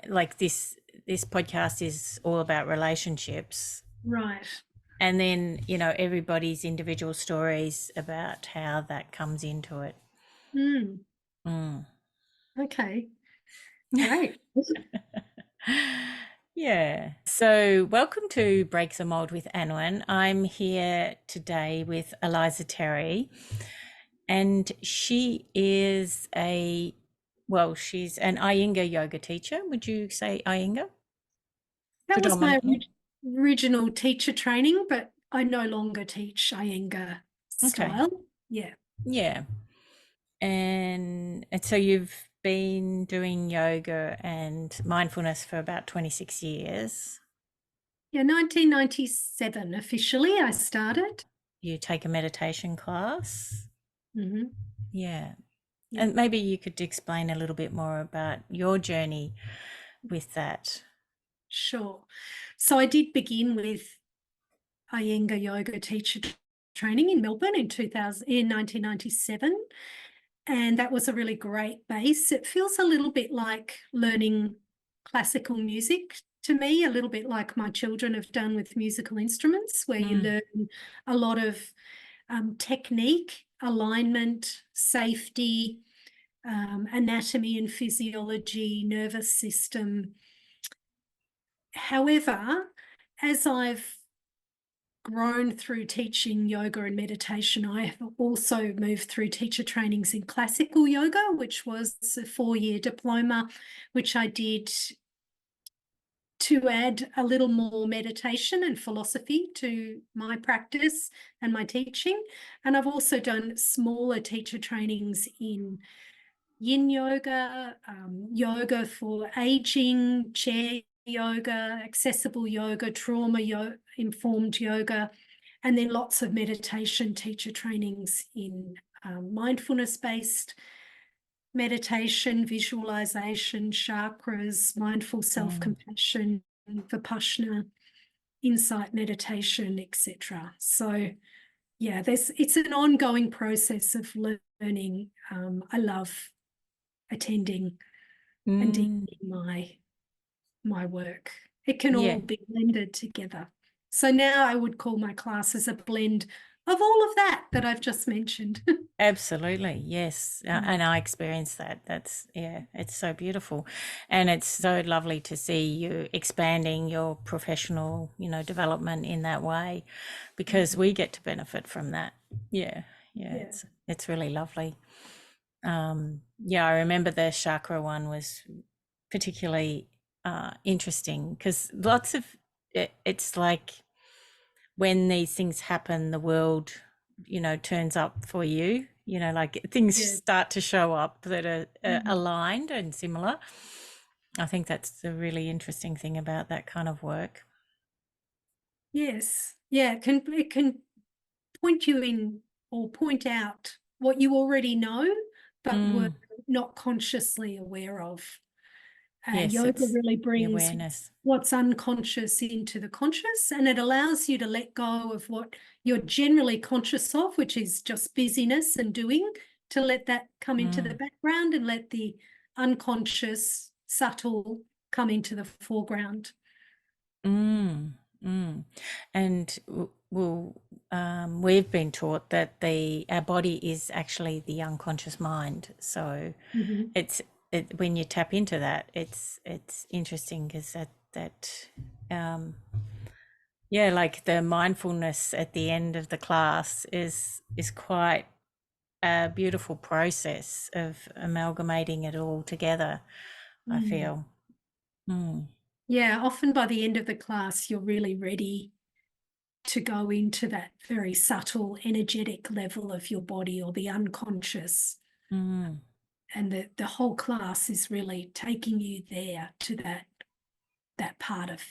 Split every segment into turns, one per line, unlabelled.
like this podcast is all about relationships,
Right.
and then everybody's individual stories about how that comes into it.
Mm.
Mm.
Okay. Great.
Yeah. So, welcome to Break the Mold with Anwyn. I'm here today with Eliza Terry, and she is she's an Iyengar yoga teacher. Would you say Iyengar?
That was my
Predominantly.
original teacher training, but I no longer teach Iyengar
Okay.
style. Yeah.
Yeah. And so you've been doing yoga and mindfulness for about 26 years.
Yeah, 1997 officially I started.
You take a meditation class.
Mm-hmm.
Yeah.
Yeah.
And maybe you could explain a little bit more about your journey with that.
Sure. So I did begin with Iyengar yoga teacher training in Melbourne in 1997. And that was a really great base. It feels a little bit like learning classical music to me, a little bit like my children have done with musical instruments, where you
Mm,
learn a lot of technique, alignment, safety, anatomy and physiology, nervous system. However, as I've grown through teaching yoga and meditation, I have also moved through teacher trainings in classical yoga, which was a 4-year diploma, which I did to add a little more meditation and philosophy to my practice and my teaching. And I've also done smaller teacher trainings in yin yoga, yoga for aging, chair yoga, accessible yoga, trauma informed yoga, and then lots of meditation teacher trainings in mindfulness-based meditation, visualization, chakras, mindful
mm.
self-compassion, vipassana, insight meditation, etc. So yeah, it's an ongoing process of learning. I love attending and
Mm,
deepening my work. It can
yeah,
all be blended together. So now I would call my classes a blend of all of that I've just mentioned.
absolutely. Yes. And I experienced that. It's so beautiful. And it's so lovely to see you expanding your professional, development in that way, because we get to benefit from that. Yeah. Yeah.
Yeah.
It's really lovely. Yeah, I remember the chakra one was particularly interesting because it's like when these things happen, the world, turns up for you, like things
Yeah.
start to show up that are
Mhm.
aligned and similar. I think that's the really interesting thing about that kind of work.
Yes. Yeah. It can point you in or point out what you already know, but were
Mm,
not consciously aware of.
yes,
Yoga
it's
really
the
brings
awareness.
what's unconscious into the conscious, and it allows you to let go of what you're generally conscious of, which is just busyness and doing, to let that come into the
Mm,
background and let the unconscious, subtle come into the foreground.
mm, mm. And we've been taught that the our body is actually the unconscious mind. So
Mhm.
it's when you tap into that, it's interesting because that um, yeah, like the mindfulness at the end of the class is quite a beautiful process of amalgamating it all together, I
Mm.
feel. Mm,
Yeah, often by the end of the class, you're really ready to go into that very subtle, energetic level of your body or the unconscious.
mm,
And the whole class is really taking you there to that part of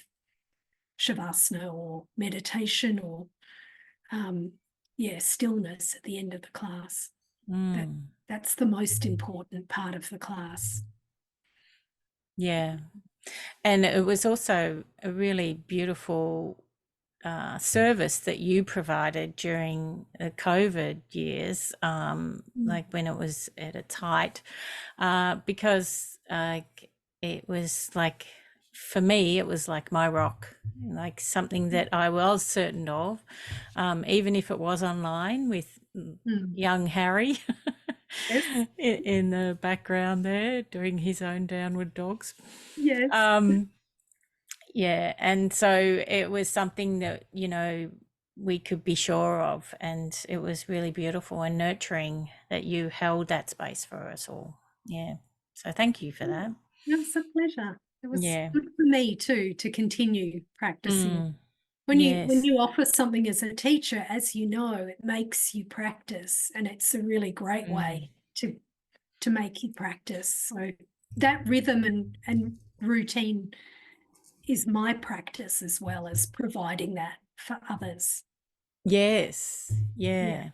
shavasana or meditation or stillness at the end of the class. That
mm.
that's the most important part of the class.
Yeah. And it was also a really beautiful service that you provided during the COVID years,
Mm.
like when it was at its height, because it was like, for me, it was like my rock, like something that I was certain of, even if it was online with
Mm.
young Harry
Yes,
in the background there doing his own downward dogs.
yes.
Um, yeah, and so it was something that, we could be sure of, and it was really beautiful and nurturing that you held that space for us all. Yeah. So thank you for that.
It was a pleasure. It was
Yeah.
good for me too to continue practicing.
Mm,
When
yes.
you offer something as a teacher, as you know, it makes you practice, and it's a really great
Mm.
way to make you practice. So that rhythm and routine is my practice as well as providing that for others.
Yes.
Yeah.
Yeah.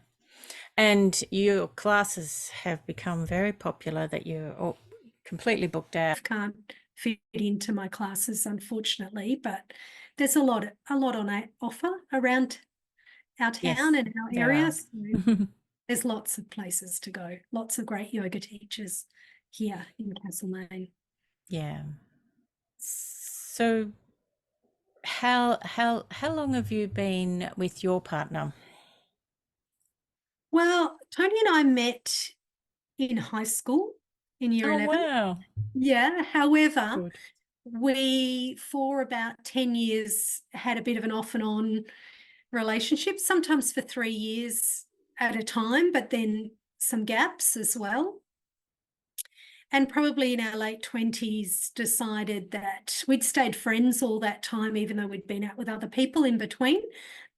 And your classes have become very popular that you're all completely booked out.
Can't fit into my classes, unfortunately, but there's a lot on offer around our town
Yes,
and our
there
area.
are.
So there's lots of places to go, lots of great yoga teachers here in Castlemaine.
Yeah. So how long have you been with your partner?
Well, Tony and I met in high school in year
Oh
11.
wow.
Yeah. However,
Good.
we, for about 10 years, had a bit of an off and on relationship, sometimes for 3 years at a time, but then some gaps as well. And probably in our late 20s decided that we'd stayed friends all that time, even though we'd been out with other people in between,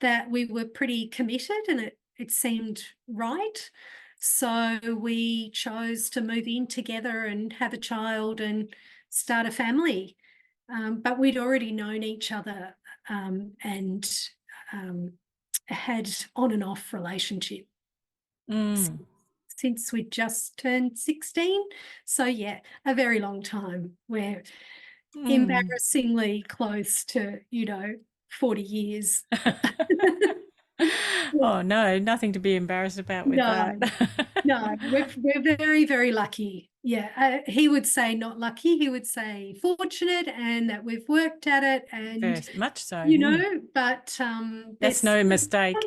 that we were pretty committed and it seemed right. So we chose to move in together and have a child and start a family. But we'd already known each other and had on and off relationship
Mm.
since we just turned 16. So yeah, a very long time. We're
Mm.
embarrassingly close to, 40 years.
Oh no, nothing to be embarrassed about with that.
No, no, we're very, very lucky. Yeah, he would say not lucky. He would say fortunate, and that we've worked at it, and
Very much so. Mm.
but
That's
there's
no mistake.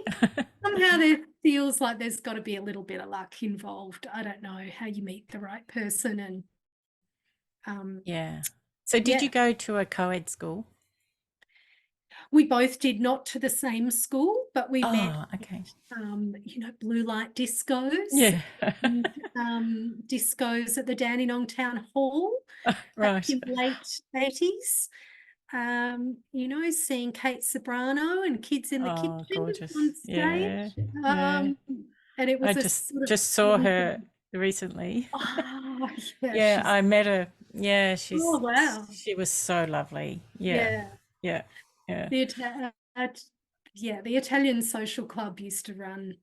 somehow there feels like there's got to be a little bit of luck involved. I don't know how you meet the right person, and
Yeah. So did you
yeah,
go to a co-ed school?
we both did, not to the same school, but we met,
Oh, okay.
blue light discos
Yeah.
and discos at the Dandenong Town Hall back
Right.
in the late 80s. Seeing Kate Sobrano and Kids in the
Oh,
Kitchen
gorgeous.
on
Yeah.
stage.
Yeah.
And it
I
was a sort of
just saw her recently.
oh yeah,
Yeah,
she's
I met her. Yeah,
oh wow.
she was so lovely. Yeah.
Yeah.
Yeah. Yeah.
The yeah, the Italian Social Club used to run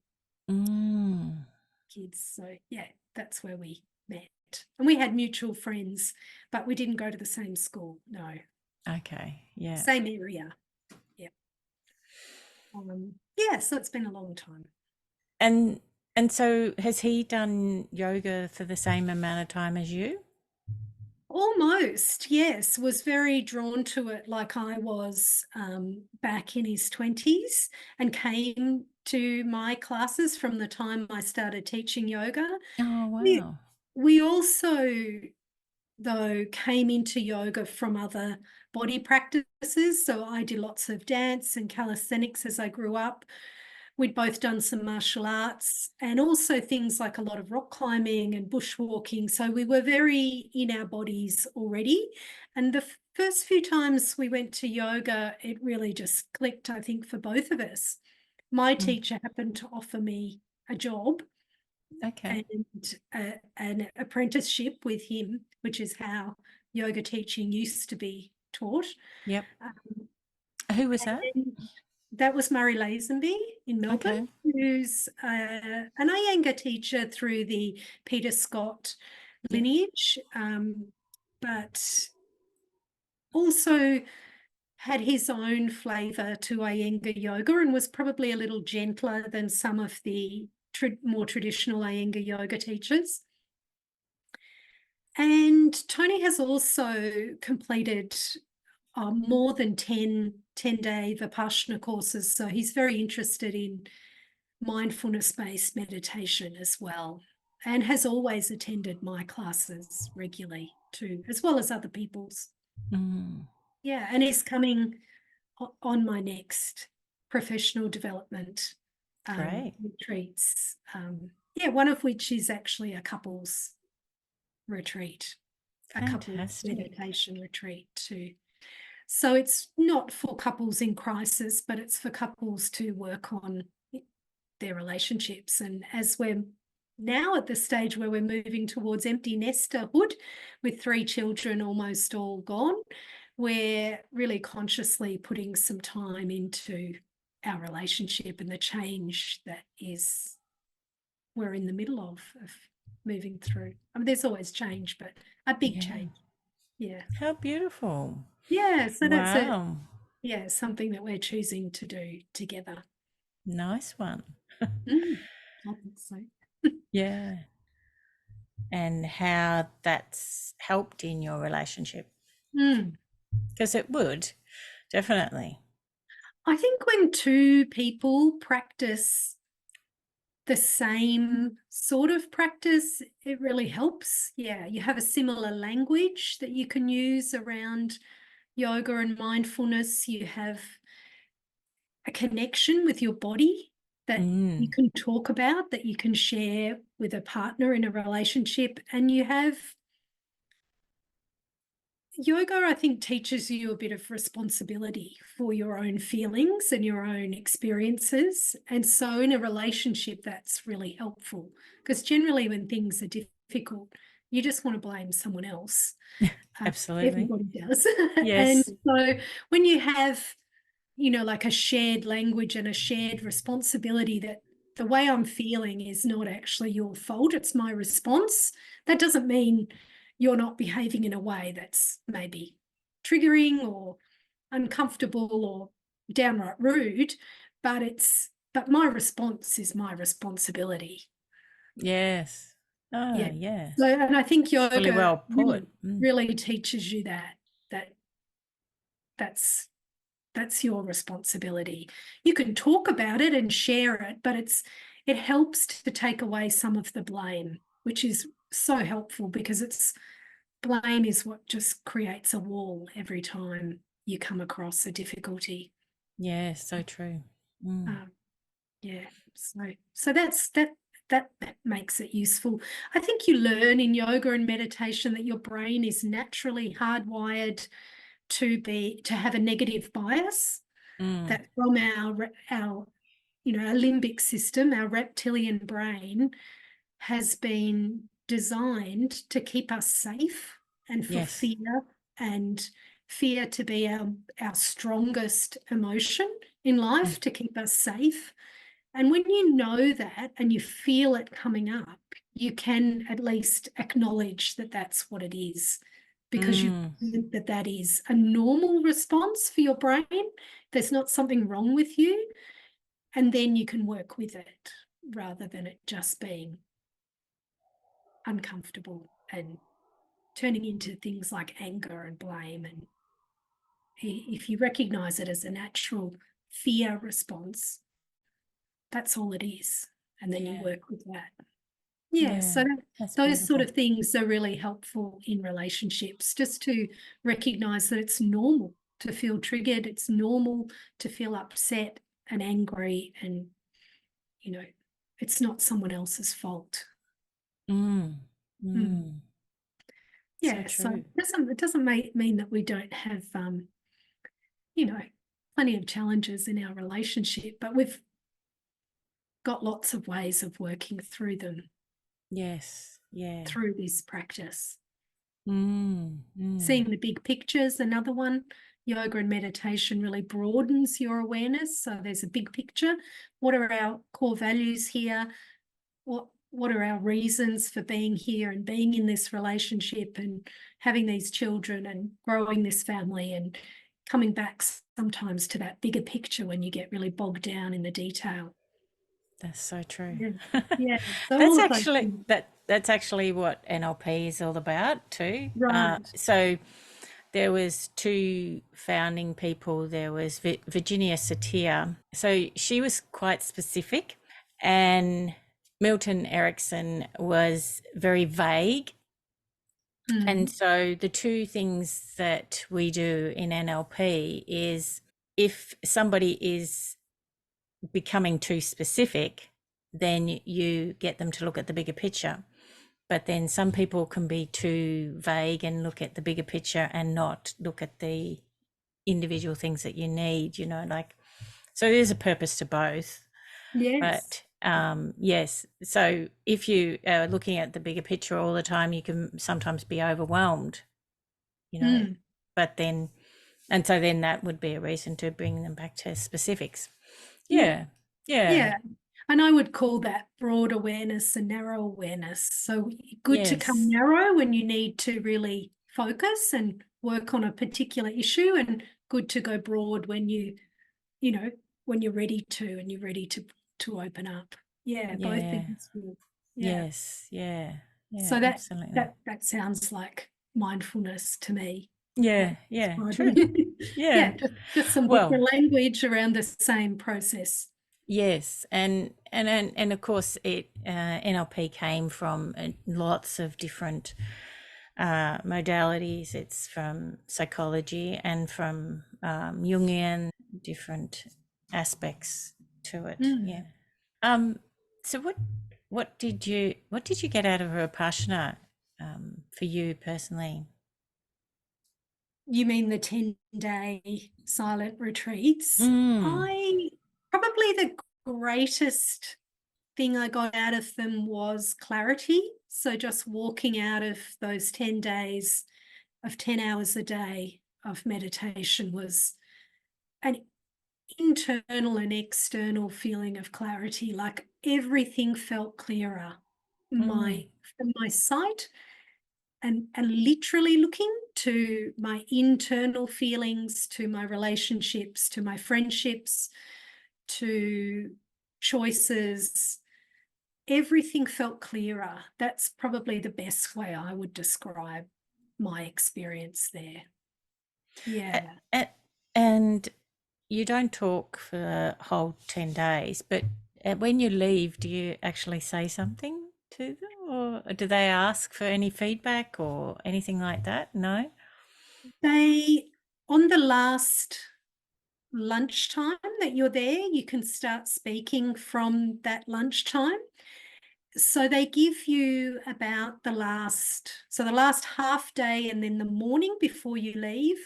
Mm.
kids. So yeah, that's where we met. And we had mutual friends, but we didn't go to the same school. No,
Okay. Yeah.
same area. Yeah. Yeah, so it's been a long time.
And so has he done yoga for the same amount of time as you?
Almost, yes, was very drawn to it like I was back in his 20s and came to my classes from the time I started teaching yoga.
Oh,
We,
wow.
we also, though, came into yoga from other body practices. So I did lots of dance and calisthenics as I grew up. We'd both done some martial arts and also things like a lot of rock climbing and bushwalking. So we were very in our bodies already. And the first few times we went to yoga, it really just clicked, I think, for both of us. My
Mm.
teacher happened to offer me a job
Okay.
and an apprenticeship with him, which is how yoga teaching used to be taught.
Yep.
Um,
Who was that?
and that was Murray Lazenby in Melbourne,
Okay.
who's an Iyengar teacher through the Peter Scott
Yep.
lineage, but also had his own flavour to Iyengar yoga and was probably a little gentler than some of the more traditional Iyengar yoga teachers. And Tony has also completed more than 10-day Vipassana courses. So he's very interested in mindfulness-based meditation as well, and has always attended my classes regularly too, as well as other people's.
Mm,
Yeah, and he's coming on my next professional development
great.
retreats. Yeah, one of which is actually a couples retreat, a couples
Fantastic.
meditation retreat too. So it's not for couples in crisis, but it's for couples to work on their relationships. And as we're now at the stage where we're moving towards empty nesterhood with 3 children almost all gone, we're really consciously putting some time into our relationship and the change that is we're in the middle of moving through. I mean, there's always change, but a big
Yeah.
change. Yeah.
How beautiful.
Yeah. So that's
Wow.
something that we're choosing to do together.
Nice one.
I think so.
Yeah. And how that's helped in your relationship.
Mm.
Because it would, definitely.
I think when 2 people practice the same sort of practice, it really helps. Yeah, you have a similar language that you can use around yoga and mindfulness. You have a connection with your body that you
Mm,
can talk about, that you can share with a partner in a relationship. And you have yoga, I think, teaches you a bit of responsibility for your own feelings and your own experiences. And so in a relationship, that's really helpful, because generally when things are difficult, you just want to blame someone else.
absolutely.
Everybody does. And
Yes.
so when you have, like a shared language and a shared responsibility, that the way I'm feeling is not actually your fault, it's my response. That doesn't mean you're not behaving in a way that's maybe triggering or uncomfortable or downright rude, but my response is my responsibility.
Yes.
Yeah.
Oh, yeah.
So, and I think
Really
yoga
well put.
really,
Mm.
really teaches you that that's that's your responsibility. You can talk about it and share it, but it helps to take away some of the blame, which is so helpful, because blame is what just creates a wall every time you come across a difficulty.
Yeah, so true. Mm.
Um, yeah, so that makes it useful. I think you learn in yoga and meditation that your brain is naturally hardwired to have a negative bias,
Mm.
that from our our limbic system, our reptilian brain has been designed to keep us safe, and for
Yes.
and fear to be our strongest emotion in
Mm.
life, to keep us safe. And when you know that and you feel it coming up, you can at least acknowledge that that's what it is, because you
Mm.
think that that is a normal response for your brain. There's not something wrong with you. And then you can work with it rather than it just being uncomfortable and turning into things like anger and blame. And if you recognize it as a natural fear response, that's all it is. And then you
Yeah.
work with that. Yeah,
Yeah.
so
That's
those sort
beautiful.
of things are really helpful in relationships, just to recognize that it's normal to feel triggered, it's normal to feel upset and angry, and it's not someone else's fault.
Mm.
Mm.
Mm. So
Yeah, so
true.
it doesn't mean that we don't have you know plenty of challenges in our relationship, but we've got lots of ways of working through them
Yes. Yeah.
through this practice.
Mm. Mm.
Seeing the big pictures, another one. Yoga and meditation really broadens your awareness. So there's a big picture. What are our core values here? What are our reasons for being here and being in this relationship and having these children and growing this family, and coming back sometimes to that bigger picture when you get really bogged down in the detail.
That's so true.
Yeah. Yeah. So all
That's
of those
actually
things.
that's actually what NLP is all about too.
Right.
So there was two founding people. There was Virginia Satir. So she was quite specific, and Milton Erickson was very vague. And
Mm.
so the two things that we do in NLP is if somebody is becoming too specific, then you get them to look at the bigger picture. But then some people can be too vague and look at the bigger picture and not look at the individual things that you need, like, so there's a purpose to both.
Yes.
But yes, so if you are looking at the bigger picture all the time, you can sometimes be overwhelmed, you know,
Mm.
but then, and so then that would be a reason to bring them back to specifics.
Yeah.
Yeah. Yeah.
Yeah. And I would call that broad awareness and narrow awareness. So good to come
Yes.
narrow when you need to really focus and work on a particular issue, and good to go broad when you know, when you're ready to and you're ready to open up. Yeah, both
Yeah.
things. Yeah.
Yes. Yeah. Yeah.
So that
Absolutely.
that that sounds like mindfulness to me. What
Yeah.
you're
Yeah. True.
describing.
Yeah.
Yeah, just some
Well,
different language around the same process.
yes, and of course, NLP came from lots of different modalities. It's from psychology and from Jungian, different aspects to it. Yeah.
Mm.
Um. So what did you get out of Vipassana for you personally?
You mean the 10-day silent retreats?
Mm.
I probably the greatest thing I got out of them was clarity. So just walking out of those 10 days of 10 hours a day of meditation was an internal and external feeling of clarity. Like everything felt clearer.
Mm.
From my sight, and literally looking to my internal feelings, to my relationships, to my friendships, to choices, everything felt clearer. That's probably the best way I would describe my experience there. Yeah.
A- and you don't talk for the whole 10 days, but when you leave, do you actually say something to them, or do they ask for any feedback or anything like that? No?
They, on the last lunchtime that you're there, you can start speaking from that lunchtime. So they give you about the last half day, and then the morning before you leave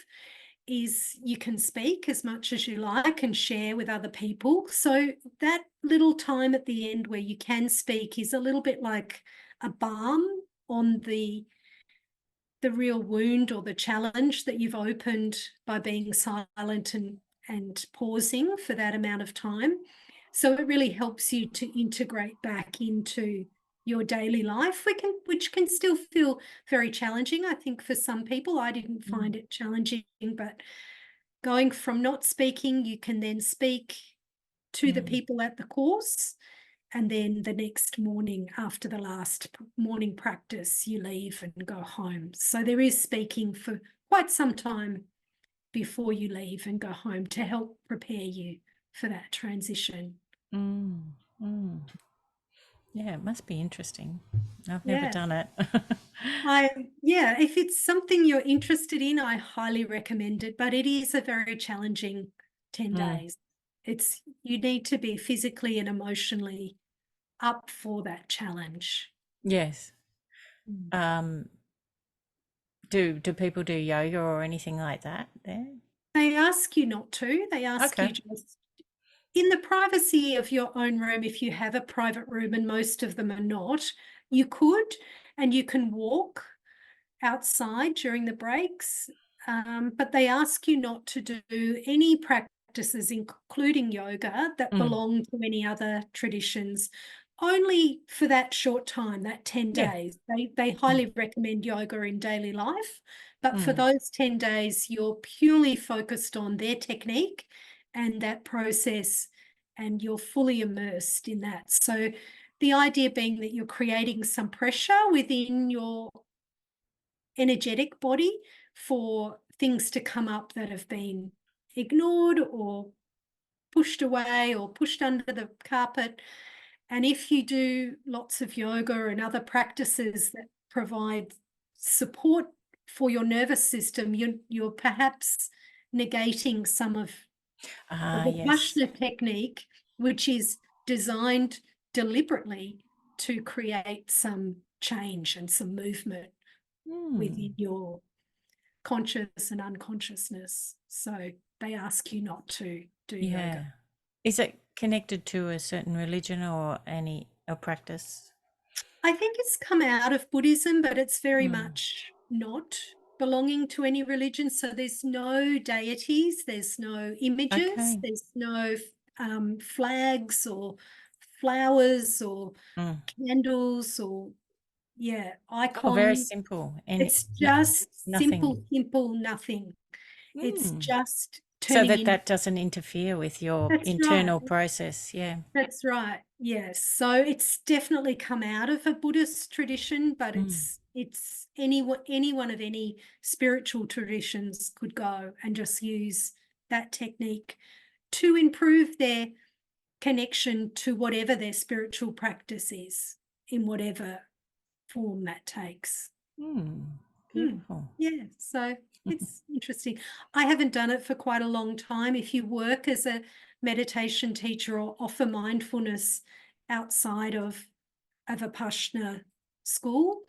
is you can speak as much as you like and share with other people. So that little time at the end where you can speak is a little bit like a balm on the real wound or the challenge that you've opened by being silent and pausing for that amount of time. So it really helps you to integrate back into your daily life, which can still feel very challenging. I think for some people, I didn't
Mm.
find it challenging, but going from not speaking, you can then speak to the
Mm.
people at the course. And then the next morning, after the last morning practice, you leave and go home. So there is speaking for quite some time before you leave and go home to help prepare you for that transition.
Mm. Mm. Yeah, it must be interesting. I've never
Yeah.
done it.
Yeah, if it's something you're interested in, I highly recommend it, but it is a very challenging 10
Mm.
days. You need to be physically and emotionally up for that challenge.
Yes.
Mm.
Um, do people do yoga or anything like that there?
They ask you not to. They ask you
Okay.
just in the privacy of your own room, if you have a private room, and most of them are not, you could, and you can walk outside during the breaks, but they ask you not to do any practices, including yoga, that
Mm.
belong to any other traditions, only for that short time, that 10
Yeah.
days. They
Mm.
highly recommend yoga in daily life, but for
Mm.
those 10 days, you're purely focused on their technique and that process, and you're fully immersed in that. So the idea being that you're creating some pressure within your energetic body for things to come up that have been ignored or pushed away or pushed under the carpet. And if you do lots of yoga and other practices that provide support for your nervous system, you're perhaps negating some of the
Yes.
Vipassana technique, which is designed deliberately to create some change and some movement within your conscious and unconsciousness. So they ask you not to do yoga.
Is it connected to a certain religion or a practice?
I think it's come out of Buddhism, but it's very much not belonging to any religion. So there's no deities, there's no images,
Okay.
there's no flags or flowers or candles or
Oh, very
icons.
simple. And
It's just
nothing.
simple nothing. It's just
So
turning in.
that doesn't interfere with your
That's right.
internal process. Yeah.
That's right. Yes. So it's definitely come out of a Buddhist tradition, but it's anyone of any spiritual traditions could go and just use that technique to improve their connection to whatever their spiritual practice is, in whatever form that takes.
Beautiful.
Yeah, so it's interesting. I haven't done it for quite a long time. If you work as a meditation teacher or offer mindfulness outside of a Vipassana school,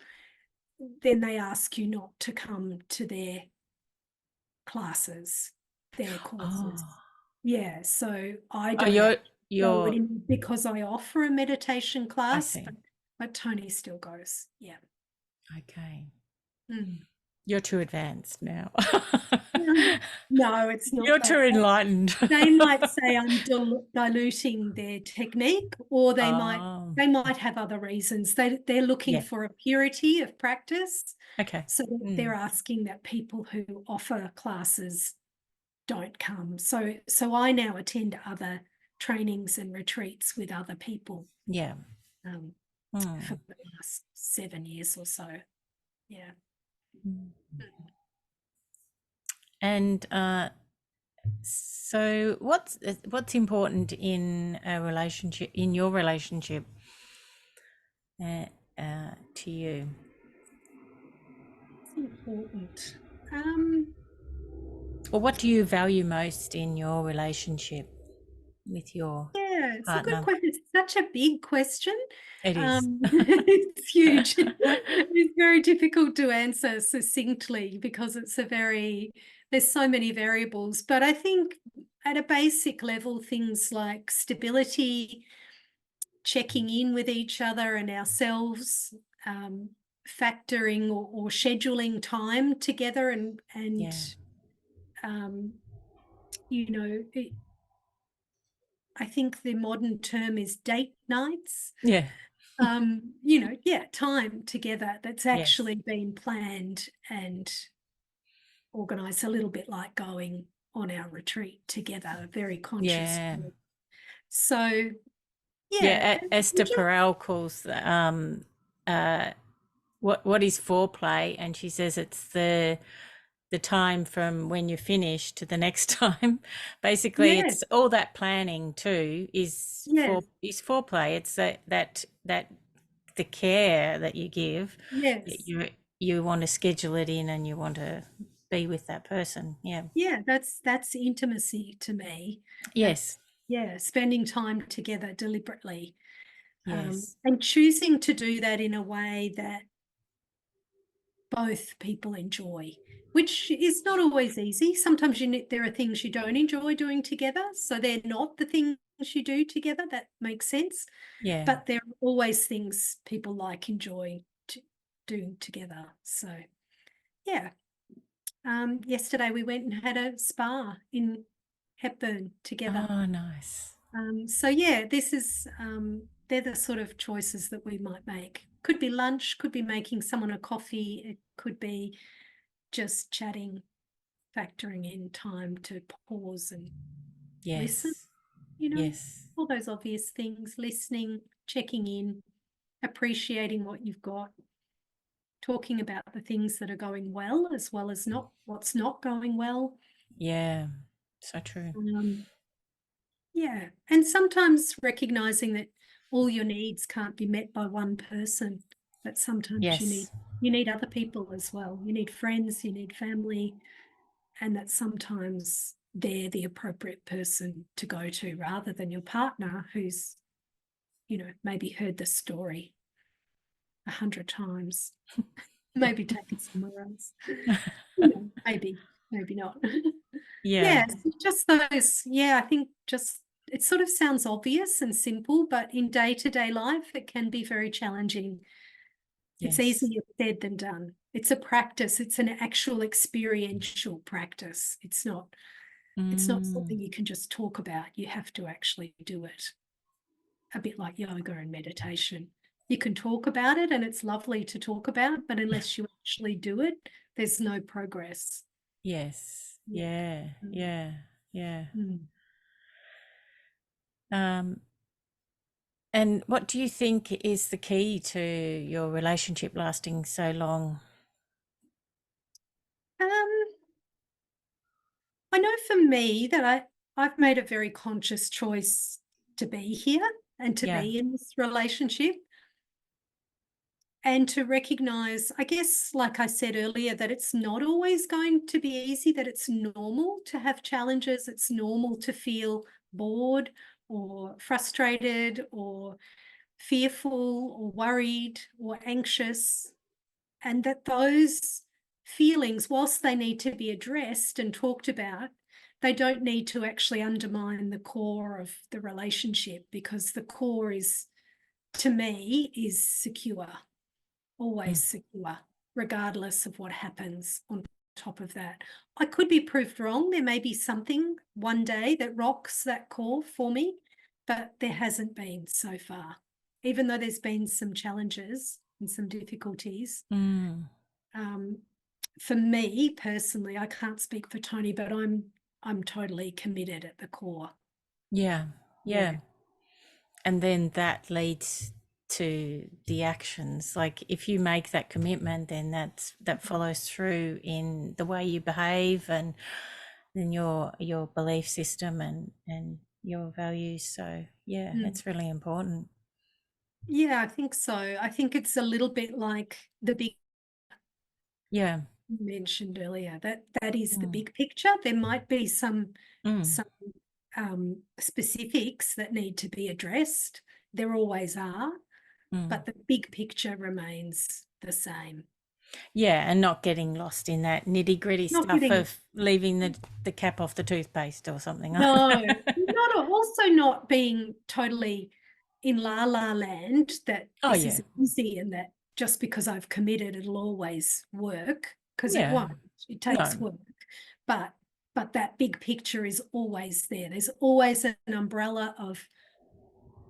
then they ask you not to come to their classes, their courses.
Oh,
Yeah, so I
oh,
don't actually go
you're,
anymore because I offer a meditation
I
class,
see.
but Tony still goes. Yeah.
Okay.
Mm.
You're too advanced now.
No, it's not
You're
that.
too enlightened.
They might say I'm diluting their technique, or they might
Oh,
have other reasons. They're looking
yeah.
for a purity of practice.
Okay.
So they're asking that people who offer classes don't come. So I now attend other trainings and retreats with other people
Yeah.
for the last 7 years or so. Yeah.
And so what's important in a relationship, in your relationship to you?
It's important.
Or what do you value most in your relationship with your
Yeah, it's a good
partner?
question. It's such a big question.
It is.
It's huge. It's very difficult to answer succinctly because there's so many variables. But I think at a basic level, things like stability, checking in with each other and ourselves, factoring or scheduling time together and
Yeah.
you know, I think the modern term is date nights.
Yeah.
Time together that's
Yes.
actually been planned and organised, a little bit like going on our retreat together, very conscious.
Yeah.
So, yeah.
Yeah. Esther Perel calls what is foreplay, and she says it's the time from when you finish to the next time. Basically,
Yes,
it's all that planning too
yes,
is foreplay. It's that the care that you give.
yes.
You want to schedule it in, and you want to be with that person. Yeah.
Yeah, that's intimacy to me.
Yes.
That's, yeah, spending time together deliberately,
Yes.
and choosing to do that in a way that both people enjoy, which is not always easy. Sometimes there are things you don't enjoy doing together, so they're not the things you do together. That makes sense.
Yeah.
But there are always things people enjoy doing together. So, yeah. Yesterday we went and had a spa in Hepburn together.
Oh, nice.
So yeah, this is they're the sort of choices that we might make. Could be lunch, could be making someone a coffee, it could be just chatting, factoring in time to pause and listen,
Yes. Yes.
all those obvious things, listening, checking in, appreciating what you've got, talking about the things that are going well as not what's not going well.
Yeah, so true.
Yeah, and sometimes recognizing that all your needs can't be met by one person, but sometimes
Yes.
you need other people as well. You need friends, you need family, and that sometimes they're the appropriate person to go to rather than your partner who's, maybe heard the story 100 times, maybe take it somewhere else. Maybe, maybe not.
Yeah.
Yeah, so just those, I think just it sort of sounds obvious and simple, but in day-to-day life, it can be very challenging. It's
Yes.
easier said than done. It's a practice. It's an actual experiential practice. It's not
Mm.
something you can just talk about. You have to actually do it. A bit like yoga and meditation. You can talk about it and it's lovely to talk about, but unless you actually do it, there's no progress.
Yes.
Yeah.
Yeah.
Mm.
Yeah. Yeah.
Mm.
Um, and what do you think is the key to your relationship lasting so long?
Um, I know for me that I've made a very conscious choice to be here and to
Yeah.
be in this relationship and to recognize, I guess, like I said earlier, that it's not always going to be easy, that it's normal to have challenges. It's normal to feel bored or frustrated or fearful or worried or anxious, and that those feelings, whilst they need to be addressed and talked about, they don't need to actually undermine the core of the relationship, because the core is, to me, is secure,
Mm.
always secure, regardless of what happens on top of that. I could be proved wrong. There may be something one day that rocks that core for me, but there hasn't been so far. Even though there's been some challenges and some difficulties,
Mm.
um, for me personally, I can't speak for Tony, but I'm totally committed at the core.
Yeah.
Yeah.
Yeah. And then that leads to the actions. Like if you make that commitment, then that follows through in the way you behave and then your belief system and your values. So yeah,
Mm.
it's really important.
Yeah, I think so. I think it's a little bit like the big
Yeah.
mentioned earlier. That is the
Mm.
big picture. There might be some
Mm.
some specifics that need to be addressed. There always are,
Mm.
but the big picture remains the same.
Yeah, and not getting lost in that nitty gritty
Not
stuff
getting
of leaving the cap off the toothpaste or something.
No, not also not being totally in la la land that
Oh
this
yeah.
is easy and that just because I've committed it'll always work, because it
Yeah.
won't. It takes
No.
work. But that big picture is always there. There's always an umbrella of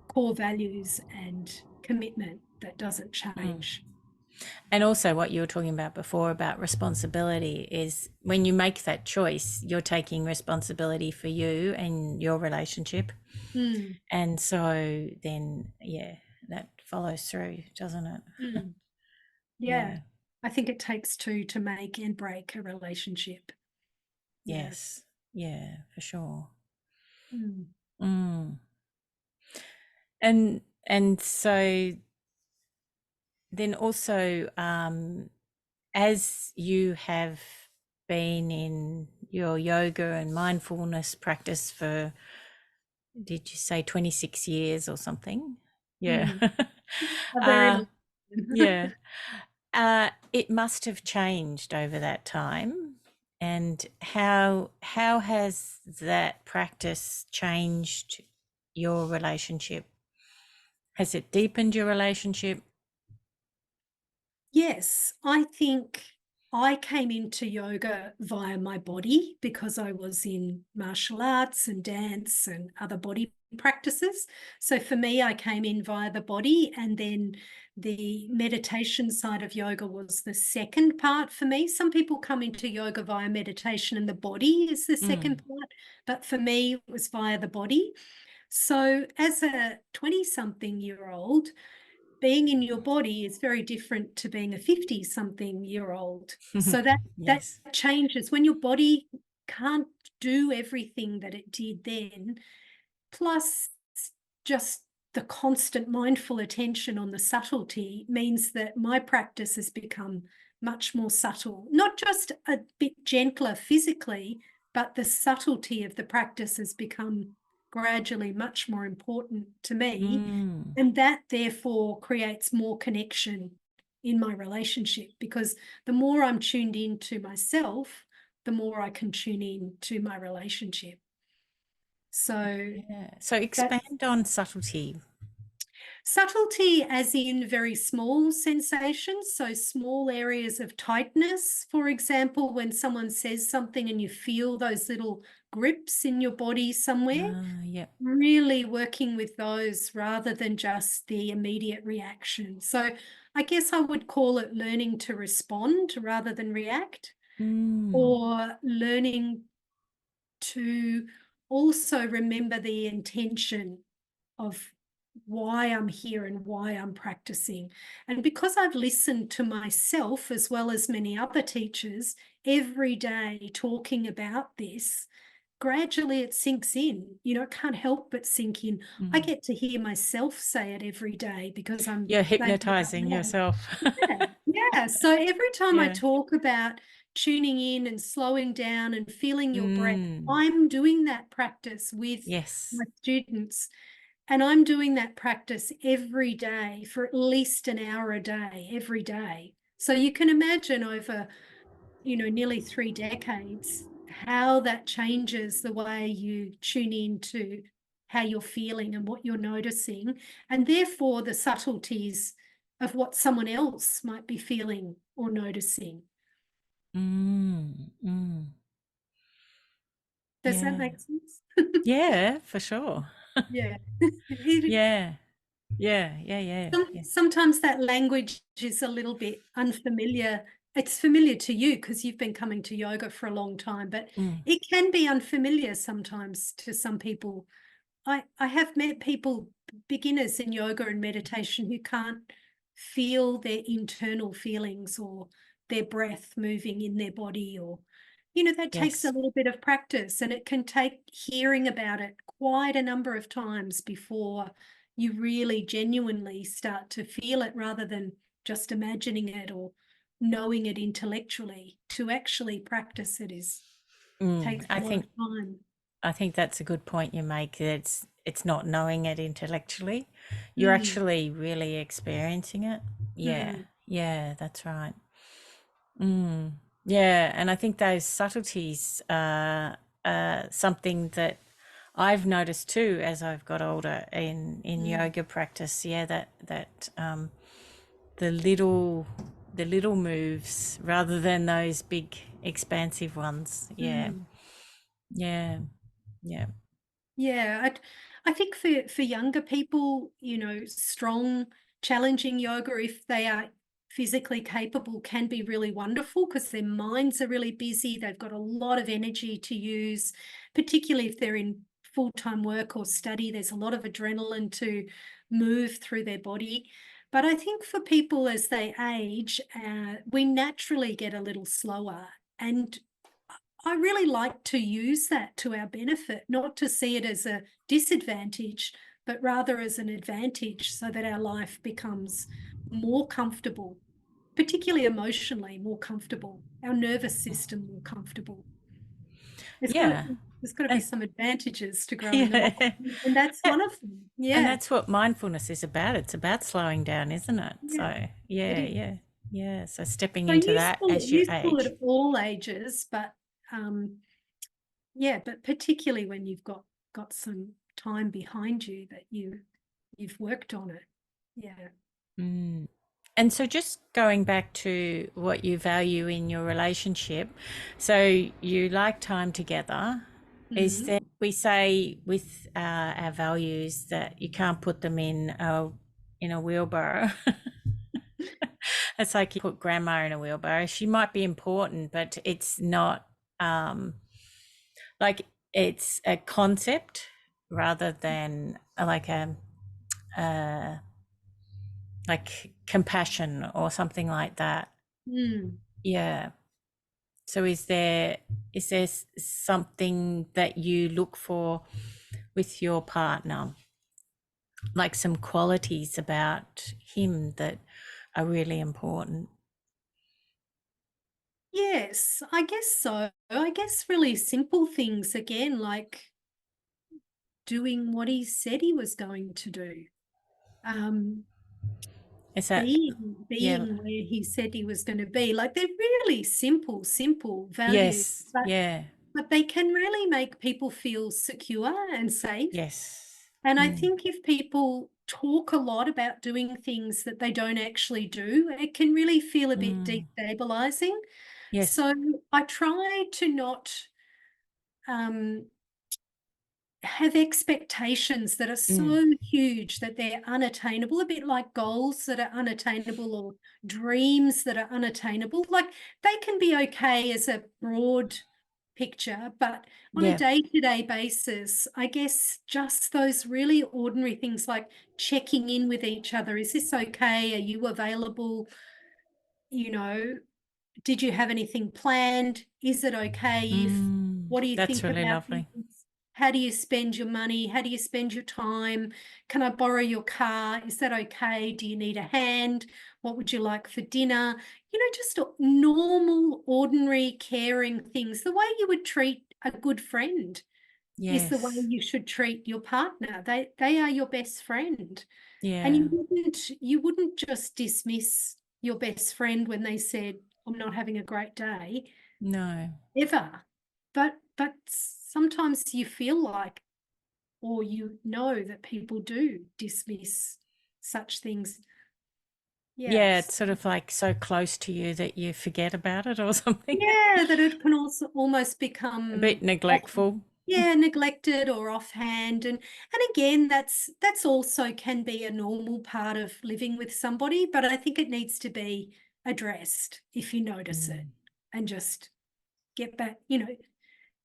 core values and commitment that doesn't
Mm.
change.
And also, what you were talking about before about responsibility is when you make that choice, you're taking responsibility for you and your relationship.
Mm,
And so then, yeah, that follows through, doesn't it?
mm. Yeah.
Yeah.
I think it takes two to make and break a relationship. Yeah.
Yes. Yeah, for sure.
Mm.
Mm. And so then also, as you have been in your yoga and mindfulness practice for, did you say 26 years or something? Yeah.
Mm. A very
uh,
long time.
yeah. It must have changed over that time. And how has that practice changed your relationship? Has it deepened your relationship?
Yes, I think I came into yoga via my body because I was in martial arts and dance and other body practices. So for me, I came in via the body, and then the meditation side of yoga was the second part for me. Some people come into yoga via meditation and the body is the
Mm.
second part, but for me, it was via the body. So as a 20-something-year-old, being in your body is very different to being a 50-something-year-old. So that
Yes.
changes when your body can't do everything that it did then, plus just the constant mindful attention on the subtlety means that my practice has become much more subtle, not just a bit gentler physically, but the subtlety of the practice has become gradually much more important to me.
Mm.
And that therefore creates more connection in my relationship, because the more I'm tuned into myself, the more I can tune in to my relationship. So
Yeah. So
that's
expand on subtlety.
subtlety, as in very small sensations. So small areas of tightness, for example, when someone says something and you feel those little grips in your body somewhere,
Yeah.
really working with those rather than just the immediate reaction. So I guess I would call it learning to respond rather than react,
Mm.
or learning to also remember the intention of why I'm here and why I'm practicing. And because I've listened to myself as well as many other teachers every day talking about this, gradually it sinks in. You know, it can't help but sink in. I
Mm.
get to hear myself say it every day because I'm
You're
saying it out
hypnotizing
loud.
yourself.
Yeah, yeah. So every time I
Yeah.
talk about tuning in and slowing down and feeling your breath,
Mm.
I'm doing that practice with
Yes.
my students. And I'm doing that practice every day for at least an hour a day, every day. So you can imagine over, nearly 3 decades, how that changes the way you tune in to how you're feeling and what you're noticing, and therefore the subtleties of what someone else might be feeling or noticing.
Mm. Mm.
Does that
Yeah.
make sense?
Yeah, for sure.
Yeah.
Yeah. Yeah. Yeah. Yeah. Yeah.
Sometimes that language is a little bit unfamiliar. It's familiar to you because you've been coming to yoga for a long time, but
Mm.
it can be unfamiliar sometimes to some people. I have met people, beginners in yoga and meditation, who can't feel their internal feelings or their breath moving in their body, or, that takes a
Yes.
little bit of practice, and it can take hearing about it quite a number of times before you really genuinely start to feel it rather than just imagining it or knowing it intellectually. To actually practice it
Mm.
takes a lot of time.
I think that's a good point you make. It's not knowing it intellectually. You're
Mm,
actually really experiencing it. Yeah.
mm,
Yeah, that's right. Mm. Yeah, and I think those subtleties are something that I've noticed too as I've got older in
mm,
yoga practice. Yeah, that the little the little moves rather than those big expansive ones. Yeah.
mm.
Yeah. Yeah.
Yeah, I think for younger people, strong, challenging yoga, if they are physically capable, can be really wonderful because their minds are really busy. They've got a lot of energy to use, particularly if they're in full-time work or study. There's a lot of adrenaline to move through their body. But I think for people as they age, we naturally get a little slower. And I really like to use that to our benefit, not to see it as a disadvantage, but rather as an advantage, so that our life becomes more comfortable, particularly emotionally more comfortable, our nervous system more comfortable. There's got to,
Yeah.
there's got to be
And
some advantages to growing old,
yeah.
and that's one of them.
And
Yeah,
that's what mindfulness is about. It's about slowing down, isn't it?
yeah,
So,
it
yeah,
is.
yeah, yeah. So stepping
So
into that as you
useful
age.
at all ages, but yeah, but particularly when you've got some time behind you that you've worked on it. Yeah.
Mm. And so just going back to what you value in your relationship, so you like time together. Is
Mm.
that we say with our values that you can't put them in a wheelbarrow. It's like you put grandma in a wheelbarrow. She might be important, but it's not um, like it's a concept. rather than uh, like compassion or something like that.
Mm.
Yeah. So is there something that you look for with your partner, like some qualities about him that are really important?
Yes, I guess so. I guess really simple things again, like doing what he said he was going to do. Um,
Is that yeah?
being where he said he was going to be. Like they're really simple values,
Yes. Yeah.
but they can really make people feel secure and safe.
Yes.
And I
Mm,
think if people talk a lot about doing things that they don't actually do, it can really feel a bit
mm,
destabilizing.
yes.
So I try to not um, have expectations that are
Mm,
so huge that they're unattainable, a bit like goals that are unattainable or dreams that are unattainable. Like they can be okay as a broad picture, but on a
yeah.
day-to-day basis, I guess just those really ordinary things like checking in with each other. Is this okay? Are you available? You know, did you have anything planned? Is it okay if, what do you
That's
think
really
about
lovely.
this? How do you spend your money? How do you spend your time? Can I borrow your car? Is that okay? Do you need a hand? What would you like for dinner? Just normal, ordinary, caring things. The way you would treat a good friend is the way
Yes.
you should treat your partner. They are your best friend. And
Yeah.
you wouldn't just dismiss your best friend when they said, I'm not having a great day,
No.
ever. But sometimes you feel like, or that people do dismiss such things.
Yeah,
Yes.
it's sort of like so close to you that you forget about it or something.
Yeah, that it can also almost
A bit
become
neglectful.
neglected or offhand. And again, that's also can be a normal part of living with somebody, but I think it needs to be addressed if you notice it
Mm.
and just get back,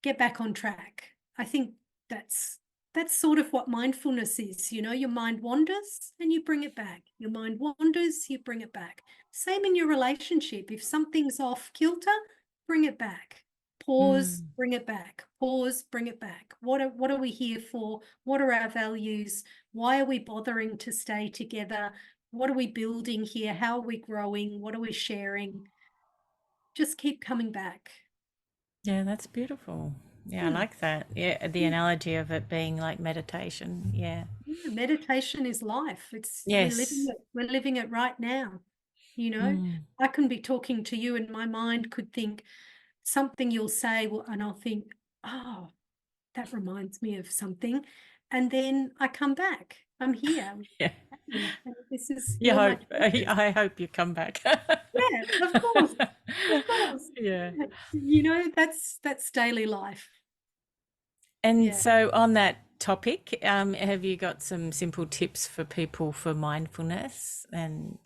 get back on track. I think that's that's sort of what mindfulness is. Your mind wanders and you bring it back. Your mind wanders, you bring it back. Same in your relationship. If something's off kilter, bring it back. Pause,
Mm.
bring it back. Pause, bring it back. What are we here for? What are our values? Why are we bothering to stay together? What are we building here? How are we growing? What are we sharing? Just keep coming back.
Yeah, that's beautiful. Yeah, I
Hmm.
like that. Yeah, the analogy of it being like meditation. Yeah.
Yeah, meditation is life. We're
Yes.
living it right now.
Mm.
I can be talking to you and my mind could think something you'll say, well, and I'll think, oh, that reminds me of something. And then I come back. I'm here.
Yeah.
And this is,
You
you're my
hope
teacher.
I hope you come back.
Yeah, of course. Of course.
Yeah.
Yeah. That's daily life.
And
Yeah.
so on that topic, have you got some simple tips for people for mindfulness and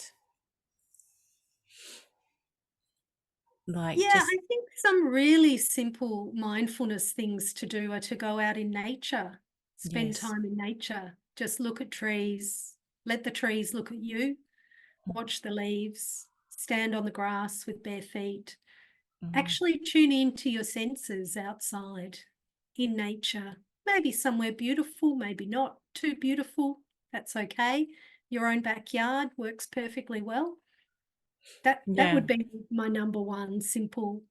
like
Yeah,
just
I think some really simple mindfulness things to do are to go out in nature, spend
yes.
time in nature, just look at trees, let the trees look at you, watch the leaves, stand on the grass with bare feet.
Mm.
Actually tune into your senses outside in nature, maybe somewhere beautiful, maybe not too beautiful. That's okay. Your own backyard works perfectly well. That
Yeah.
would be my number one simple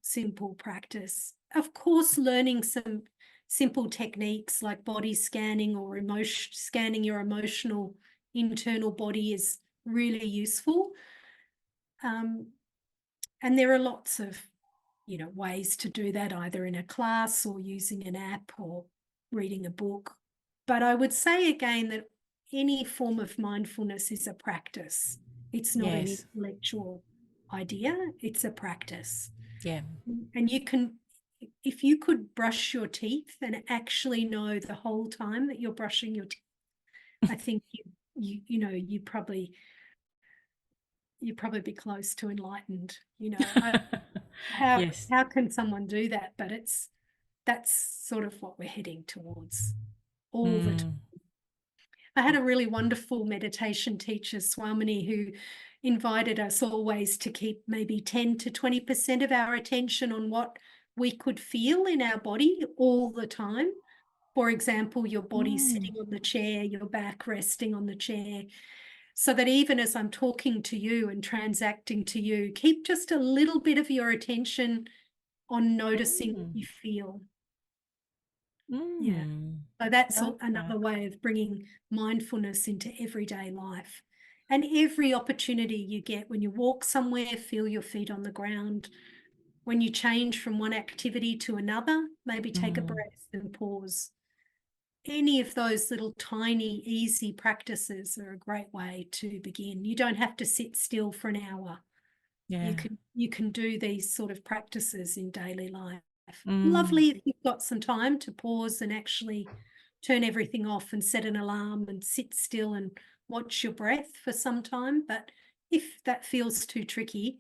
practice. Of course, learning some simple techniques like body scanning or emotion scanning your emotional internal body is really useful. Um, and there are lots of ways to do that, either in a class or using an app or reading a book. But I would say again that any form of mindfulness is a practice. It's not an
Yes.
intellectual idea, it's a practice.
Yeah.
And if you could brush your teeth and actually know the whole time that you're brushing your teeth, I think you'd probably be close to enlightened. How
Yes.
how can someone do that? But that's sort of what we're heading towards. all the time.
Mm.
I had a really wonderful meditation teacher, Swamini, who invited us always to keep maybe 10 to 20% of our attention on what we could feel in our body all the time. For example, your body
Mm.
sitting on the chair, your back resting on the chair, so that even as I'm talking to you and transacting to you, keep just a little bit of your attention on noticing what
Mm.
you feel. Yeah.
Mm.
So that's
Okay.
another way of bringing mindfulness into everyday life. And every opportunity you get, when you walk somewhere, feel your feet on the ground. When you change from one activity to another, maybe take a
Mm.
breath and pause. Any of those little tiny, easy practices are a great way to begin. You don't have to sit still for an hour.
Yeah.
You can do these sort of practices in daily life.
Mm.
Lovely if you've got some time to pause and actually turn everything off and set an alarm and sit still and watch your breath for some time. But if that feels too tricky,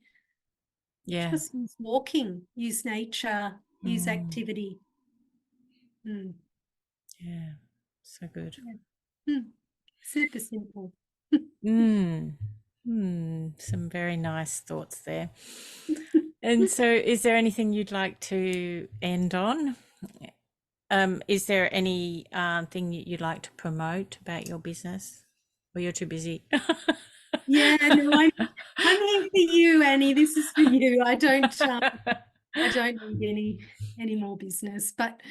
Yeah.
just use walking, use nature, use
Mm.
activity. Mm.
Yeah. So good.
Yeah. Mm. Super simple.
Mm. Mm. Some very nice thoughts there. And so, is there anything you'd like to end on? Is there any thing that you'd like to promote about your business? Or you're too busy?
Yeah, no, I'm here for you, Annie. This is for you. I don't need any more business, but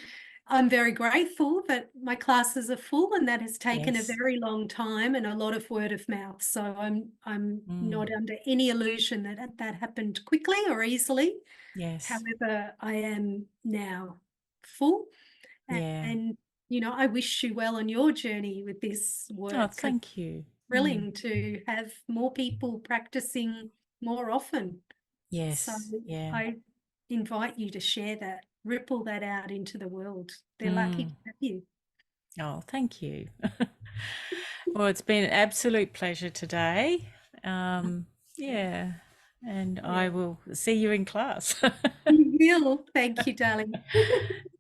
I'm very grateful that my classes are full, and that has taken a
Yes.
very long time and a lot of word of mouth. So I'm
Mm.
not under any illusion that that happened quickly or easily.
Yes.
However, I am now full,
Yeah.
and I wish you well on your journey with this
Oh,
work.
thank you. Mm.
Thrilling to have more people practicing more often. So
Yes. Yeah.
I invite you to share that, ripple that out into the world. They're lucky to
Mm.
have you.
Oh, thank you. Well, it's been an absolute pleasure today. Um, yeah, and I
Yeah,
will see you in class.
you will. Thank you, darling.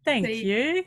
Thank
See you.
you.